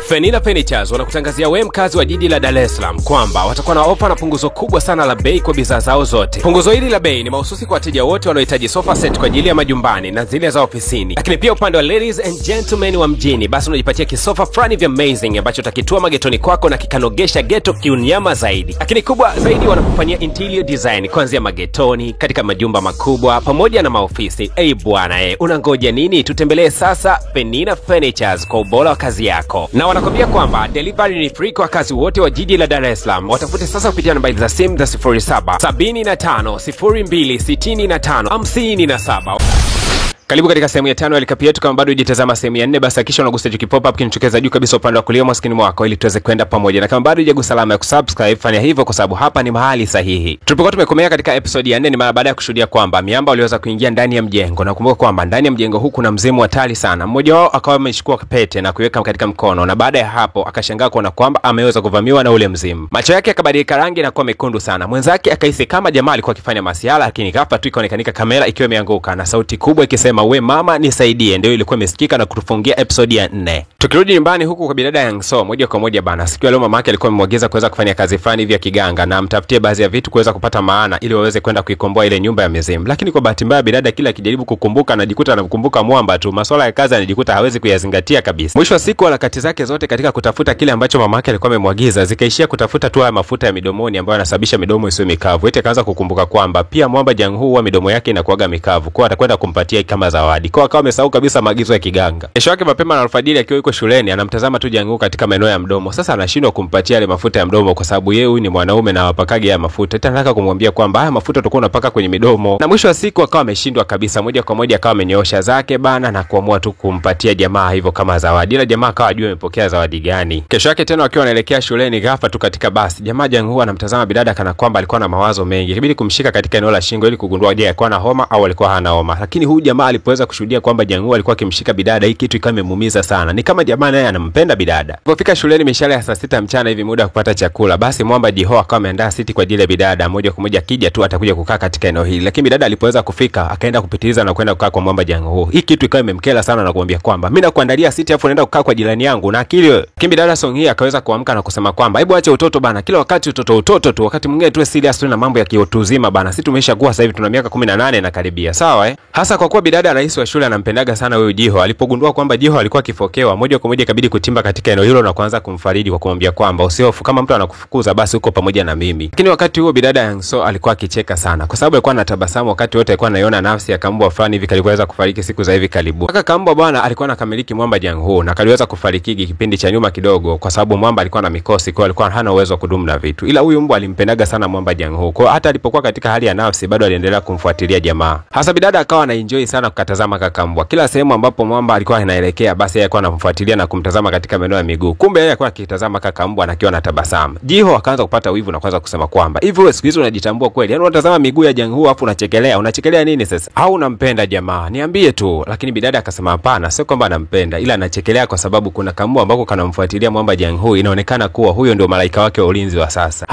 Fenina Furnitures wanakutangazia wewe mkazi wa jiji la Dar es Salaam kwamba watakuwa na ofa na punguzo kubwa sana la bei kwa bidhaa zao zote. Punguzo hili la bei ni mahususi kwa wateja wote wanaohitaji sofa set kwa ajili ya majumbani na zile za ofisini. Lakini pia upande wa ladies and gentlemen wa mjini, basi unajipatia kisofa frani vya amazing ambacho utakitua magetoni kwako na kikanogesha geto kiunyama zaidi. Lakini kubwa zaidi wanakufanyia interior design kuanzia magetoni, katika majumba makubwa pamoja na maofisi. Bwana unangoja nini? Tutembelee sasa Fenina Furnitures kwa ubora wa kazi yako. Na wanakwambia kwamba delivery ni free kwa wakazi wote wa jiji la Dar es Salaam. Watafute sasa kupitia nambari za simu za 0775026557. Karibu katika sehemu ya 5 ya likapi yetu. Kama bado hujitazama sehemu ya 4, basi hakikisha unagusa hicho pop up kinachokeza juu kabisa upande wa kulia mwa screen mwako ili tuweze kwenda pamoja. Na kama bado hujagusa alama ya kusubscribe, fanya hivyo kwa sababu hapa ni mahali sahihi. Tulipokuwa tumekomea katika episode ya 4 ni mara baada ya kushuhudia kwamba miamba waliweza kuingia ndani ya mjengo, na kumbuka kwamba ndani ya mjengo huu kuna mzimu hatari sana. Mmoja wao akawa amechukua pete na kuiweka katika mkono, na baada ya hapo akashangaa kuona kwamba ameweza kuvamiwa na ule mzimu. Macho yake yakabadilika rangi na kuwa mekundu sana. Mwenzake akahisi kama jamaa alikuwa akifanya masiala, lakini ghafla tu ikaonekana kamera ikiwa imeanguka na sauti kubwa ikisema, "We mama nisaidie." Ndio ilikuwa imesikika na kutufungia episode ya 4. Tukirudi nyumbani huku kwa bidada Yang So, moja kwa moja bana, siku ya leo mamake alikuwa amemwagiza kuweza kufanya kazi fulani hivi ya kiganga na amtafutie baadhi ya vitu kuweza kupata maana ili waweze kwenda kuikomboa ile nyumba ya mizimu. Lakini kwa bahati mbaya bidada kila akijaribu kukumbuka anajikuta anakumbuka mwamba tu. Masuala ya kazi anajikuta hawezi kuyazingatia kabisa. Mwisho wa siku harakati zake zote katika kutafuta kile ambacho mamake alikuwa amemwagiza zikaishia kutafuta tu haya mafuta ya midomoni ambayo yanasababisha midomo isiwe mikavu. Eti akaanza kukumbuka kwamba pia mwamba Jang Hu wa midomo yake inakuaga mikavu, kwa atakwenda kumpatia kama zawadi. Kwa akawa amesahau kabisa maagizo ya kiganga. Kesho yake mapema na alfajiri akiwa yuko shuleni anamtazama tu Jang Hu katika maeneo ya mdomo. Sasa anashindwa kumpatia ile mafuta ya mdomo kwa sababu yeye huyu ni mwanaume na wapakage ya mafuta. Eti anataka kumwambia kwamba haya mafuta utakuwa unapaka kwenye midomo. Na mwisho wa siku akawa ameshindwa kabisa, moja kwa moja akawa amenyoosha zake bana na kuamua tu kumpatia jamaa hivyo kama zawadi. Ila jamaa akawa ajue amepokea zawadi gani. Kesho yake tena akiwa anaelekea shuleni ghafla tu katika basi, jamaa Jang Hu anamtazama bidada kana kwamba alikuwa na mawazo mengi. Ilibidi kumshika katika eneo la shingo ili kugundua je alikuwa na homa au alikuwa hana homa. Lakini huyu jamaa alipoweza kushuhudia kwamba Jang Hu alikuwa akimshika bidada, hii kitu ikawa imemuumiza sana. Ni kama jamaa naye anampenda bidada. Alipofika shuleni mishale ya saa 6 mchana hivi muda wa kupata chakula, basi mwamba Jiho akawa ameandaa siti kwa ajili ya bidada. Moja kwa moja kija tu atakuja kukaa katika eneo hili. Lakini bidada alipoweza kufika akaenda kupitiliza na kwenda kukaa kwa mwamba Jang Hu. Hii kitu ikawa imemkela sana na kumwambia kwamba mimi nakuandalia siti afu unaenda kukaa kwa jirani yangu na akili wewe. Lakini bidada Song Hee akaweza kuamka na kusema kwamba hebu acha utoto bana, kila wakati utoto tu, wakati mwingine tuwe serious tu na mambo ya kiutu uzima bana. Sisi tumeshakuwa sasa hivi tuna miaka 18 na karibia, sawa hasa kwa kuwa bidada rais wa shule anampendaga sana huyo Jiho. Alipogundua kwamba Jiho alikuwa kifokewa, moja kwa moja ikabidi kutimba katika eneo hilo na kuanza kumfariji kwa kumwambia kwamba usihofu, kama mtu anakufukuza basi uko pamoja na mimi. Lakini wakati huo bidada Yang So alikuwa akicheka sana kwa sababu alikuwa anatabasamu wakati wote alikuwa anaiona nafsi ya kambwa fulani hivi kaliweza kufariki siku za hivi karibu. Kaka kambwa bwana alikuwa anakamiliki mwamba Jang Hu na kaliweza kufariki kipindi cha nyuma kidogo kwa sababu mwamba alikuwa na mikosi, kwa alikuwa hana uwezo wa kudumu na vitu. Ila huyu mbwa alimpendaga sana mwamba Jang Hu. Kwa hata alipokuwa katika hali ya nafsi bado aliendelea kumfuatilia jamaa. Hasa bidada akawa anaenjoy sana kukatazama kaka mbwa. Kila sehemu ambapo mwamba alikuwa anaelekea basi yeye alikuwa anamfuatilia na kumtazama katika maeneo ya miguu. Kumbe yeye alikuwa akitazama kaka mbwa na akiwa anatabasamu. Jiho akaanza kupata wivu na kuanza kusema kwamba hivi wewe siku hizo unajitambua kweli? Yaani unatazama miguu ya Jang Hu afu unachekelea nini sasa? Au unampenda jamaa? Niambie tu. Lakini bidada akasema hapana, sio kwamba anampenda, ila anachekelea kwa sababu kuna kambwa ambako kanamfuatilia mwamba Jang Hu. Inaonekana kuwa huyo ndio malaika wake wa ulinzi wa sasa.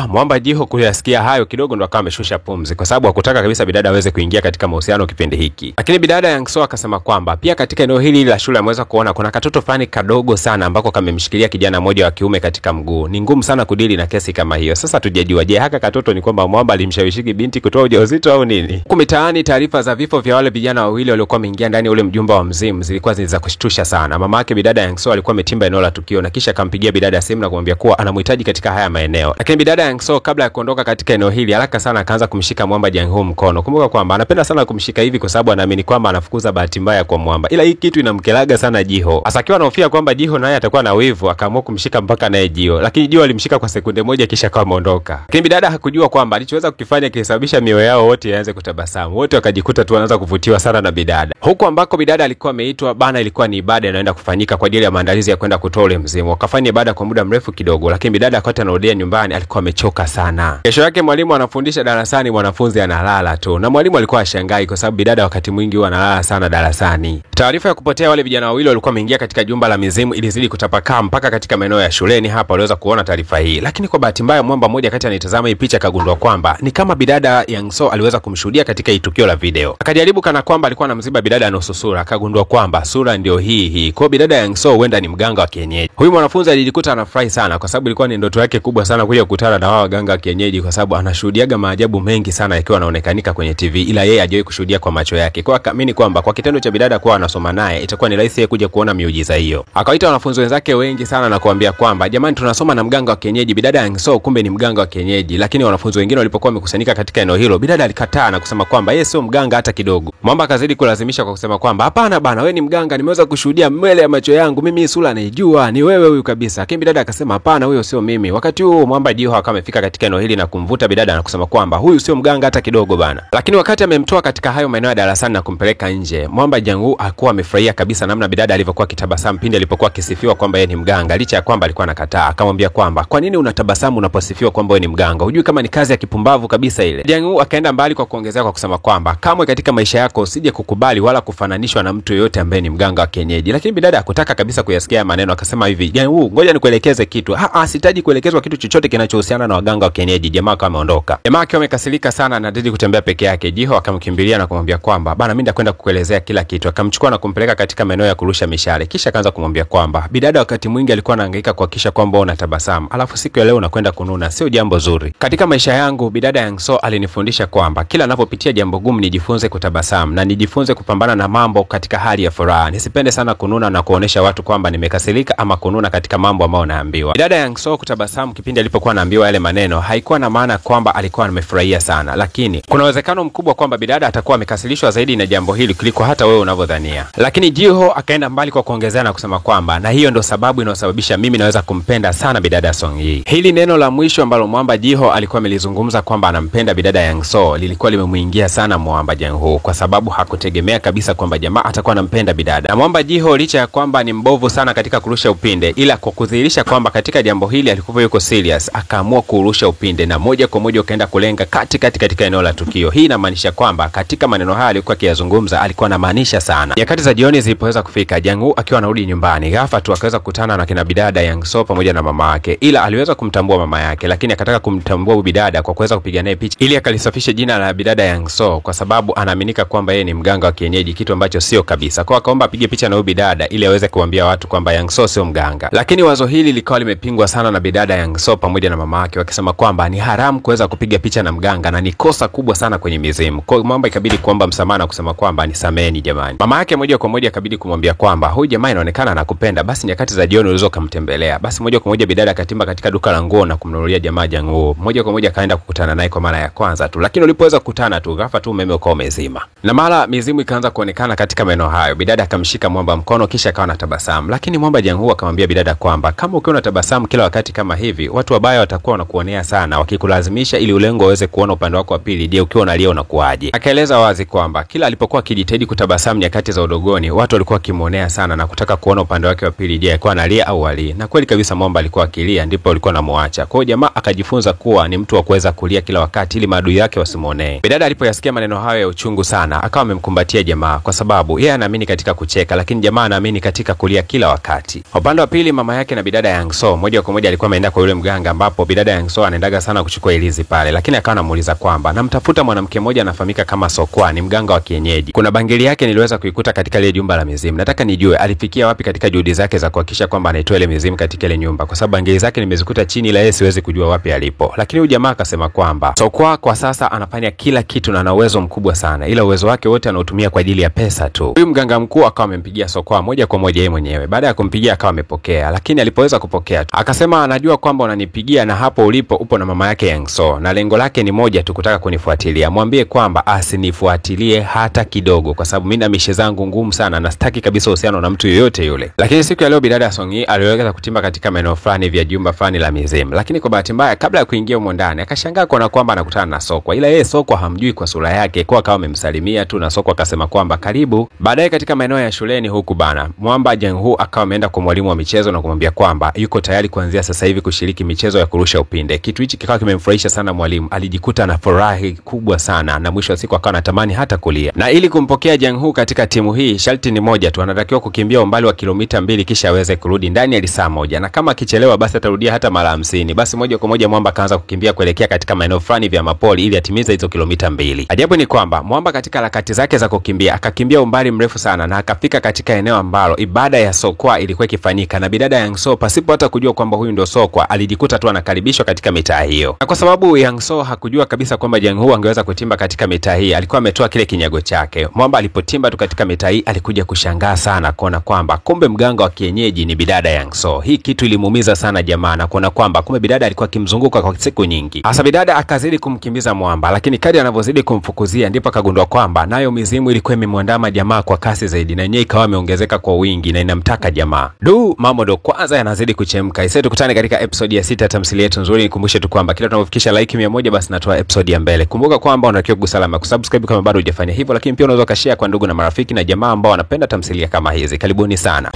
Mwamba Jiho kuyasikia hayo kidogo ndo akawa ameshusha pumzi kwa sababu hakutaka kabisa bidada aweze kuingia katika mahusiano kipindi hiki. Lakini bidada Yang So akasema kwamba pia katika eneo hili la shule ameweza kuona kuna katoto fani kadogo sana ambako kamemshikilia kijana mmoja wa kiume katika mguu. Ni ngumu sana kudili na kesi kama hiyo. Sasa tujajua je haka katoto ni kwamba mwamba alimshawishiki binti kutoa ujauzito au nini? Huko mitaani taarifa za vifo vya wale vijana wawili waliokuwa wameingia ndani ule mjumba wa mzimu zilikuwa za kushtusha sana. Mama yake bidada Yang So alikuwa ametimba eneo la tukio na kisha akampigia bidada simu na kumwambia kuwa anamhitaji katika haya maeneo. Lakini bidada Yang So kabla ya kuondoka katika eneo hili haraka sana akaanza kumshika mwamba Jang Hu mkono. Kumbuka kwamba anapenda sana kumshika hivi kwa sababu anaamini kwamba anafukuza bahati mbaya kwa mwamba. Ila hii kitu inamkelaga sana Jiho. Hasa akiwa anahofia kwamba Jiho naye atakuwa na wivu, akaamua kumshika mpaka naye Jiho. Lakini Jiho alimshika kwa sekunde moja kisha akawa ameondoka. Lakini bidada hakujua kwamba alichoweza kukifanya kilisababisha mioyo yao wote ianze kutabasamu. Wote wakajikuta tu wanaanza kuvutiwa sana na bidada. Huko ambako bidada alikuwa ameitwa bana, ilikuwa ni ibada inaenda kufanyika kwa ajili ya maandalizi ya kwenda kutoa ule mzimu. Wakafanya ibada kwa muda mrefu kidogo, lakini bidada wakati anarudia nyumbani alikuwa amechoka sana. Kesho yake mwalimu anafundisha darasani, mwanafunzi analala tu. Na mwalimu alikuwa ashangai kwa sababu bidada wakati mwingi wengi wanalala sana darasani. Taarifa ya kupotea wale vijana wawili walikuwa wameingia katika jumba la mizimu ilizidi kutapakaa mpaka katika maeneo ya shuleni hapa waliweza kuona taarifa hii. Lakini kwa bahati mbaya mwamba mmoja kati anitazama hii picha kagundua kwamba ni kama bidada Yang So aliweza kumshuhudia katika hii tukio la video. Akajaribu kana kwamba alikuwa anamziba bidada nusu sura, akagundua kwamba sura ndio hii. Kwa bidada Yang So huenda ni mganga wa kienyeji. Huyu mwanafunzi alijikuta anafurahi sana kwa sababu ilikuwa ni ndoto yake kubwa sana kuja kukutana na wao waganga wa kienyeji, kwa sababu anashuhudiaga maajabu mengi sana yakiwa yanaonekanika kwenye TV, ila yeye hajawahi kushuhudia kwa macho yake. Kwa akaamini kwamba kwa kitendo cha bidada kuwa anasoma naye itakuwa ni rahisi kuja kuona miujiza hiyo. Akawaita wanafunzi wenzake wengi sana na kuambia kwamba jamani, tunasoma na mganga wa kienyeji. Bidada Yang So kumbe ni mganga wa kienyeji. Lakini wanafunzi wengine walipokuwa wamekusanyika katika eneo hilo, bidada alikataa na kusema kwamba yeye sio mganga hata kidogo. Mwamba akazidi kulazimisha kwa kusema kwamba hapana bana, wewe ni mganga, nimeweza kushuhudia mbele ya macho yangu, mimi sura naijua, ni wewe huyu kabisa. Lakini bidada akasema hapana, huyo sio mimi. Wakati huo Mwamba Jiho akawa amefika katika eneo hili na kumvuta bidada na kusema kwamba huyu sio mganga hata kidogo bana. Lakini wakati amemtoa katika hayo maeneo ya darasani na kumpeleka nje, Mwamba Jiho alikuwa amefurahia kabisa namna bidada alivyokuwa kitabasamu pindi alipokuwa akisifiwa kwamba yeye ni mganga, licha ya kwamba alikuwa anakataa. Akamwambia kwamba kwa nini unatabasamu unaposifiwa kwamba wewe ni mganga? Hujui kama ni kazi ya kipumbavu kabisa ile? Jiho akaenda mbali kwa kuongezea kwa kusema kwamba kamwe katika maisha yako usije kukubali wala kufananishwa na mtu yoyote ambaye ni mganga wa kienyeji. Lakini bidada hakutaka kabisa kuyasikia maneno, akasema hivi, Jiho, ngoja nikuelekeze kitu. Sitaji kuelekezwa kitu chochote kinachohusiana na waganga wa kienyeji. Jamaa kama ameondoka. Jamaa akiwa amekasirika sana anazidi kutembea peke yake. Jiho akamkimbilia na kumwambia kwamba bana, mimi ndakwenda kukuelezea kila kitu. Akamchukua na kumpeleka katika maeneo ya kurusha mishale, kisha akaanza kumwambia kwamba bidada, wakati mwingi alikuwa anahangaika kuhakikisha kwamba unatabasamu, alafu siku ya leo unakwenda kununa, sio jambo zuri. Katika maisha yangu bidada Yang So alinifundisha kwamba kila ninapopitia jambo gumu nijifunze kutabasamu na nijifunze kupambana na mambo katika hali ya furaha. Nisipende sana kununa na kuonesha watu kwamba nimekasirika ama kununa katika mambo ambayo naambiwa. Bidada Yang So kutabasamu kipindi alipokuwa anaambiwa yale maneno haikuwa na maana kwamba alikuwa amefurahia sana, lakini kuna uwezekano mkubwa kwamba bidada atakuwa amekasirishwa zaidi na jambo hili kuliko hata wewe unavyodhania. Lakini Jiho akaenda mbali kwa kuongezea na kusema kwamba na hiyo ndio sababu inayosababisha mimi naweza kumpenda sana bidada Song Yi. Hili neno la mwisho ambalo Mwamba Jiho alikuwa amelizungumza kwamba anampenda bidada Yang So lilikuwa limemuingia sana Mwamba Jiho, kwa sababu hakutegemea kabisa kwamba jamaa atakuwa anampenda bidada. Na Mwamba Jiho licha ya kwamba ni mbovu sana katika kurusha upinde, ila kwa kudhihirisha kwamba katika jambo hili alikuwa yuko serious, akaamua kurusha upinde na moja kwa moja ukaenda kulenga katika eneo la tukio. Hii inamaanisha kwamba katika maneno haya alikuwa akiyazungumza alikuwa anamaanisha sana. Nyakati za jioni zilipoweza kufika, Jiho akiwa anarudi nyumbani, ghafla tu akaweza kukutana na kina bidada Yang So pamoja na mama yake, ila aliweza kumtambua mama yake, lakini akataka kumtambua bidada kwa kuweza kupiga naye picha ili akalisafishe jina la bidada Yang So, kwa sababu anaaminika kwamba yeye ni mganga wa kienyeji, kitu ambacho sio kabisa. Kwa akaomba apige picha na huyu bidada ili aweze kuambia watu kwamba Yang So sio mganga. Lakini wazo hili likawa limepingwa sana na bidada Yang So pamoja na mama yake, wakisema kwamba ni haramu kuweza kupiga picha na mganga na ni kosa kubwa sana kwenye mizimu. Kwa Mwamba ikabidi kuomba msamaha na kusema kwamba ni sameni jamani. Mama yake moja kwa moja ikabidi kumwambia kwamba huyu jamaa inaonekana anakupenda, basi nyakati za jioni ulizo kumtembelea. Basi moja kwa moja bidada akatimba katika duka la nguo na kumnunulia jamaa nguo. Moja kwa moja kaenda kukutana naye kwa mara ya kwanza tu, lakini ulipoweza kukutana tu ghafla tu umeme ukawa umezima. Na mara mizimu ikaanza kuonekana katika maeneo hayo. Bidada akamshika Mwamba mkono kisha akawa anatabasamu. Lakini Mwamba Jiho akamwambia bidada kwamba kama ukiwa unatabasamu kila wakati kama hivi, watu wabaya watakuwa wanakuonea sana wakikulazimisha ili ulengo uweze kuona upande wako wa pili. Je, ukiwa unalia unakuaje? Akaeleza wazi kwamba kila alipokuwa akijitahidi kutabasamu nyakati za udogoni, watu walikuwa kimuonea sana na kutaka kuona upande wake wa pili, je, alikuwa analia au ali. Na kweli kabisa Mwamba alikuwa akilia, ndipo walikuwa namuacha. Kwa hiyo jamaa akajifunza kuwa ni mtu wa kuweza kulia kila wakati ili maadui yake wasimuonee. Bidada alipoyasikia maneno hayo ya uchungu sana, akawa amemkumbatia jamaa kwa sababu yeye anaamini katika kucheka, lakini jamaa anaamini katika kulia kila wakati. Upande wa pili mama yake na bidada Yang So moja kwa moja alikuwa ameenda kwa yule mganga, ambapo bidada Yang So anaendaga sana kuchukua ilizi pale, lakini akawa anamuuliza kwamba namtafuta mwanamke mmoja anafahamika kama Sokwa, ni mganga wa kienyeji. Kuna bangili yake niliweza kuikuta katika ile jumba la mizimu. Nataka nijue alifikia wapi katika juhudi zake za kuhakikisha kwamba anaitoa ile mizimu katika ile nyumba, kwa sababu bangili zake nimezikuta chini, ila yeye siwezi kujua wapi alipo. Lakini huyu jamaa akasema kwamba Sokwa kwa sasa anafanya kila kitu na ana uwezo mkubwa sana, ila uwezo wake wote anautumia kwa ajili ya pesa tu. Huyu mganga mkuu akawa amempigia Sokwa moja kwa moja yeye mwenyewe. Baada ya kumpigia akawa amepokea, lakini alipoweza kupokea tu akasema anajua kwamba unanipigia na hapo ulipo upo na mama yake Yang So, na lengo lake ni moja tu, kutaka kunifuatilia. Mwambie kwamba asinifuatilie hata kidogo, kwa sababu mimi na mishe zangu ngumu sana na sitaki kabisa uhusiano na mtu yoyote yule. Lakini siku ya leo bidada Song Yi aliweza kutimba katika maeneo fulani vya jumba fulani la mizimu, lakini kwa bahati mbaya kabla ya kuingia humo ndani akashangaa kuona kwamba anakutana na Sokwa, ila yeye Sokwa hamjui kwa sura yake, kwa akawa amemsalimia tu na Sokwa akasema kwamba karibu. Baadaye katika maeneo ya shuleni huku bana, Mwamba Jiho akawa ameenda kwa mwalimu wa michezo na kumwambia kwamba yuko tayari kuanzia sasa hivi kushiriki michezo ya kurusha upinde. Kitu hichi kikawa kimemfurahisha sana mwalimu, alijikuta na furaha kubwa sana na mwisho wa siku akawa anatamani hata kulia. kukimbia. Na ili kumpokea Jiang Hu katika timu hii, sharti ni moja tu, anatakiwa kukimbia umbali wa kilomita 2 kisha aweze kurudi ndani ya saa moja. Na kama akichelewa basi atarudia hata mara 50. Basi moja kwa moja Mwamba akaanza kukimbia kuelekea katika maeneo fulani vya mapoli ili atimize hizo kilomita 2. Ajabu ni kwamba Mwamba katika harakati zake za kukimbia akakimbia umbali mrefu sana na akafika katika eneo ambalo ibada ya Sokwa ilikuwa ikifanyika, na bidada Yang So pasipo hata kujua kwamba huyu ndio Sokwa alijikuta tu anakaribishwa katika mitaa hiyo. Na kwa sababu Yang So hakujua kabisa kwamba Jiang Hu angeweza kutimba katika mitaa hii, alikuwa ametoa kile kinyago chake. Mwamba alipotimba tu katika mitaa hii alikuja kushangaa sana kuona kwamba kumbe mganga wa kienyeji ni bidada Yang So. Hii kitu ilimuumiza sana jamaa na kuona kwamba kumbe bidada alikuwa akimzunguka kwa siku nyingi. Hasa bidada akazidi kumkimbiza Mwamba, lakini kadri anavyozidi kumfukuzia ndipo akagundua kwamba nayo mizimu ilikuwa imemwandama jamaa kwa kasi zaidi, na yenyewe ikawa imeongezeka kwa wingi na inamtaka jamaa. Mambo ndo kwanza yanazidi kuchemka. Sasa tukutane katika episode ya 6 tamthilia yetu nzuri. Nikumbushe tu kwamba kila tunapofikisha like 100 basi natoa episode ya mbele. Kumbuka kwamba unatakiwa kugusa alama ya kusubscribe kama bado hujafanya hivyo, lakini pia unaweza kushare kwa ndugu na marafiki na jamaa ambao wanapenda tamthilia kama hizi. Karibuni sana.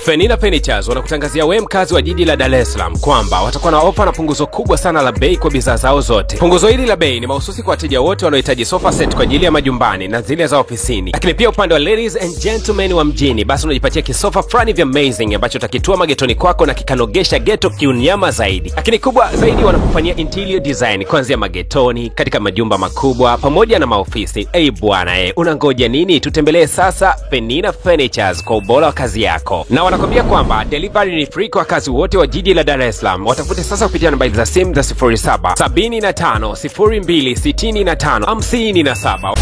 Fenina Furnitures wanakutangazia wewe mkazi wa jiji la Dar es Salaam kwamba watakuwa na ofa na punguzo kubwa sana la bei kwa bidhaa zao zote. Punguzo hili la bei ni mahususi kwa wateja wote wanaohitaji sofa set kwa ajili ya majumbani na zile za ofisini. Lakini pia upande wa ladies and gentlemen wa mjini, basi unajipatia kisofa frani vya amazing ambacho utakitua magetoni kwako na kikanogesha geto kiunyama zaidi. Lakini kubwa zaidi wanakufanyia interior design kuanzia magetoni, katika majumba makubwa pamoja na maofisi. Bwana unangoja nini? Tutembelee sasa Fenina Furnitures kwa ubora wa kazi yako. Na wanakwambia kwamba delivery ni free kwa kazi wote wa jiji la Dar es Salaam. Watafute sasa kupitia nambari za simu za 0775 0265 57.